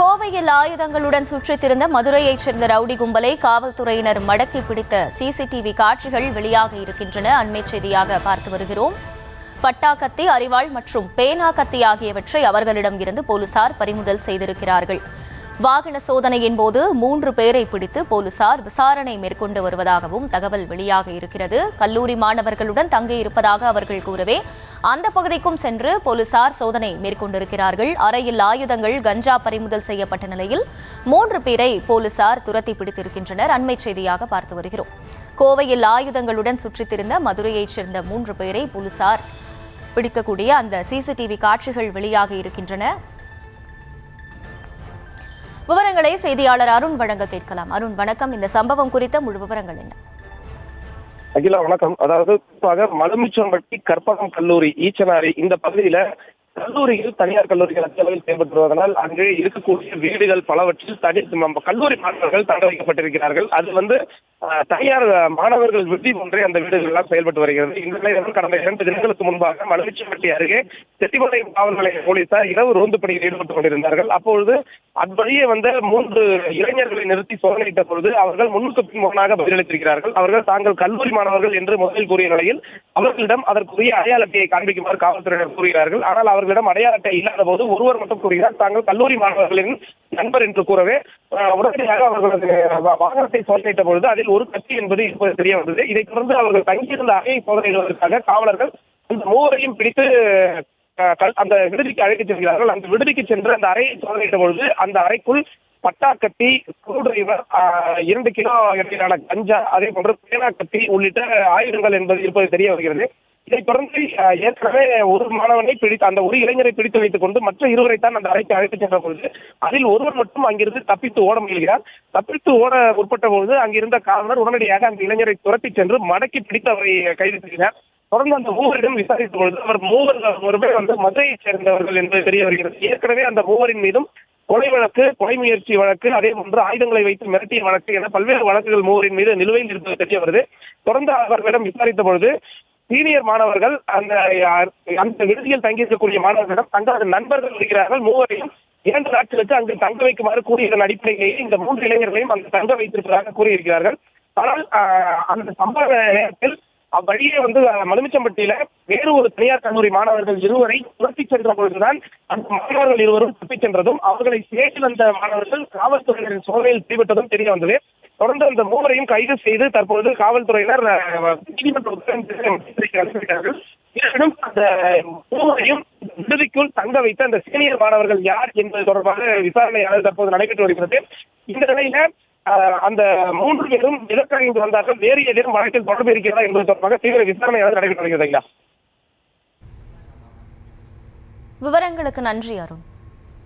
கோவையில் ஆயுதங்களுடன் சுற்றித் திரிந்த மதுரையைச் சேர்ந்த ரவுடி கும்பலை காவல்துறையினர் மடக்கி பிடித்த சிசிடிவி காட்சிகள் வெளியாக இருக்கின்றன. அண்மைச் செய்தியாக பார்த்து வருகிறோம். பட்டா கத்தி, அரிவாள் மற்றும் பேனா கத்தி ஆகியவற்றை அவர்களிடம் இருந்து போலீசார் பறிமுதல் செய்திருக்கிறார்கள். வாகன சோதனையின் போது 3 பேரை பிடித்து போலீசார் விசாரணை மேற்கொண்டு வருவதாகவும் தகவல் வெளியாக இருக்கிறது. கல்லூரி மாணவர்களுடன் தங்கியிருப்பதாக அவர்கள் கூறவே அந்த பகுதிக்கும் சென்று போலீசார் சோதனை மேற்கொண்டிருக்கிறார்கள். அறையில் ஆயுதங்கள், கஞ்சா பறிமுதல் செய்யப்பட்ட நிலையில் 3 பேரை போலீசார் துரத்தி பிடித்திருக்கின்றனர். அண்மைச் செய்தியாக பார்த்து வருகிறோம். கோவையில் ஆயுதங்களுடன் சுற்றித் திரிந்த மதுரையைச் சேர்ந்த 3 பேரை போலீசார் பிடிக்கக்கூடிய அந்த சிசிடிவி காட்சிகள் வெளியாக இருக்கின்றன. விவரங்களை செய்தியாளர் அருண் வழங்க கேட்கலாம். அருண், வணக்கம். இந்த சம்பவம் குறித்த முழு விவரங்கள் என்ன? அகிலா, வணக்கம். அதாவது மலுமிச்சம்பட்டி கற்பகம் கல்லூரி ஈச்சனாரி இந்த பகுதியில கல்லூரியில் தனியார் கல்லூரிகள் அதிக அளவில் செயல்பட்டு வருவதனால் அங்கு இருக்கக்கூடிய வீடுகள் பலவற்றில் கல்லூரி மாணவர்கள் தங்க வைக்கப்பட்டிருக்கிறார்கள். அது தனியார் மாணவர்கள் விடுதி ஒன்றே அந்த வீடுகள் எல்லாம் செயல்பட்டு வருகிறது. இந்த நிலையில் கடந்த 2 தினங்களுக்கு முன்பாக மலுமிச்சம்பட்டி அருகே செட்டிமலை காவல் நிலைய போலீசார் இரவு ரோந்து பணியில் ஈடுபட்டுக் கொண்டிருந்தார்கள். அப்பொழுது அவ்வழியே 3 இளைஞர்களை நிறுத்தி சோதனையிட்ட பொழுது அவர்கள் முன்னுக்கு பின்முகனாக பதிலளித்திருக்கிறார்கள். அவர்கள் தாங்கள் கல்லூரி மாணவர்கள் என்று முதலில் கூறிய நிலையில் அவர்களிடம் அதற்குரிய அடையாள அட்டையை காண்பிக்குமாறு காவல்துறையினர் கூறுகிறார்கள். ஆனால் அவர்களிடம் அடையாள அட்டை இல்லாத போது ஒருவர் மட்டும் கூறுகிறார் தாங்கள் கல்லூரி மாணவர்களின் நண்பர் என்று கூறவே உடனடியாக அவர்களது வாகனத்தை சோதனையிட்ட பொழுது அதில் ஒரு கத்தி என்பது இப்போது தெரிய வந்தது. இதைத் தொடர்ந்து அவர்கள் தங்கியிருந்த அறையை சோதனையிடுவதற்காக காவலர்கள் அந்த 3 பிடித்து அந்த விடுதிக்கு அழைத்துச் செல்கிறார்கள். அந்த விடுதிக்கு சென்று அந்த அறையை சோதனையிட்ட பொழுது அந்த அறைக்குள் பட்டா கத்தி, ஸ்க்ரூ டிரைவர், 2 கிலோ எடையிலான கஞ்சா, அதே போன்று பேனா கத்தி உள்ளிட்ட ஆயுதங்கள் என்பது இருப்பது தெரிய வருகிறது. இதைத் தொடர்ந்து ஏற்கனவே ஒரு மாணவனை அந்த ஒரு இளைஞரை பிடித்து வைத்துக் கொண்டு மற்ற 2 அந்த அறைக்கு அழைத்துச் சென்ற பொழுது அதில் ஒருவர் மட்டும் அங்கிருந்து தப்பித்து ஓட முயல்கிறார். தப்பித்து ஓட உட்பட்ட பொழுது அங்கிருந்த காவலர் உடனடியாக அந்த இளைஞரை துரத்தி சென்று மடக்கி பிடித்து அவரை கைது செய்கிறார். தொடர்ந்து அந்த 3 விசாரித்த பொழுது அவர் 3 பேர் மதுரையைச் சேர்ந்தவர்கள் என்பது தெரிய வருகிறது. ஏற்கனவே அந்த 3 மீதும் கொலை வழக்கு, கொலை முயற்சி வழக்கு, அதே போன்று ஆயுதங்களை வைத்து மிரட்டிய வழக்கு என பல்வேறு வழக்குகள் 3 மீது நிலுவையில் இருப்பது தெரிய வருது. தொடர்ந்து அவர்களிடம் விசாரித்த பொழுது சீனியர் மாணவர்கள் அந்த விடுதியில் தங்கியிருக்கக்கூடிய மாணவர்களிடம் தங்களது நண்பர்கள் இருக்கிறார்கள் 3 2 நாட்களுக்கு அங்கு தங்க வைக்குமாறு கூறியதன் அடிப்படையிலேயே இந்த 3 இளைஞர்களையும் அங்கு தங்க வைத்திருப்பதாக கூறியிருக்கிறார்கள். ஆனால் அந்த சம்பவ நேரத்தில் அவ்வழியே மலுமிச்சம்பட்டியில வேறு ஒரு தனியார் கல்லூரி மாணவர்கள் 2 துரத்திச் சென்ற பொழுதுதான் அந்த மாணவர்கள் 2 தப்பிச் சென்றதும் அவர்களை சேர்த்து வந்த மாணவர்கள் காவல்துறையினரின் சோதனையில் ஈடுபட்டதும் தெரிய வந்தது. தொடர்ந்து அந்த 3 கைது செய்து தற்பொழுது காவல்துறையினர் நீதிமன்ற அனுப்பிவிட்டார்கள். இருப்பினும் அந்த 3 விடுதிக்குள் தங்க வைத்த அந்த சீனியர் மாணவர்கள் யார் என்பது தொடர்பாக விசாரணையானது தற்போது நடைபெற்று வருகிறது. இந்த நிலையில அந்த 3 பேரும் எதற்காக இங்கு வந்தார்கள், வேறு ஏதேனும் வழக்கில் தொடர்பு இருக்கிறதா என்பது தொடர்பாக தீவிர விசாரணையானது நடைபெற்று வருகிறது. விவரங்களுக்கு நன்றி அருண்.